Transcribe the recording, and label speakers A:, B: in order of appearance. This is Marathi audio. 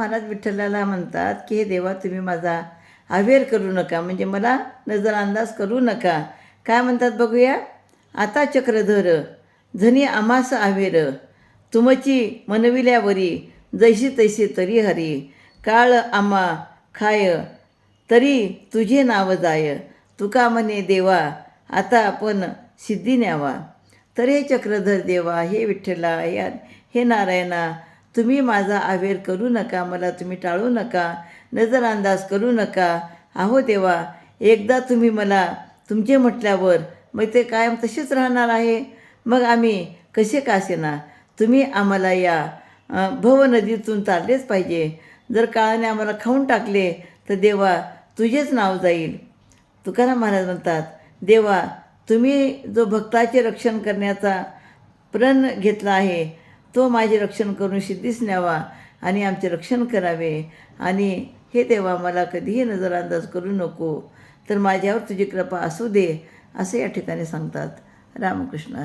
A: महाराज विठ्ठलाला म्हणतात की हे देवा तुम्ही माझा अवेअर करू नका, म्हणजे मला नजरअंदाज करू नका. काय म्हणतात बघूया. आता चक्रधर झनी आमास अवेर, तुमची मनविल्यावरी जैशी तैसी तरी हरी, काळ आम्हा खाय तरी तुझे नाव जाय, तुका म्हणे देवा आता आपण सिद्धी न्यावा. तर हे चक्रधर देवा, हे विठ्ठला, हे नारायणा, तुम्ही माझा अवेर करू नका, मला तुम्ही टाळू नका, नजरअंदाज करू नका. अहो देवा, एकदा तुम्ही मला तुमचे म्हटल्यावर मग ते कायम तसेच राहणार आहे. मग आम्ही कसे कासेना, तुम्ही आम्हाला या भवनदीतून चाललेच पाहिजे. जर काळाने आम्हाला खाऊन टाकले तर देवा तुझेच नाव जाईल. तुकाराम महाराज म्हणतात, देवा तुम्ही जो भक्ताचे रक्षण करण्याचा प्रण घेतला आहे तो माझे रक्षण करून सिद्धीस न्यावा आणि आमचे रक्षण करावे. आणि हे देवा मला कधीही नजरअंदाज करू नको, तर माझ्यावर तुझी कृपा असू दे, असं या ठिकाणी सांगतात. रामकृष्ण.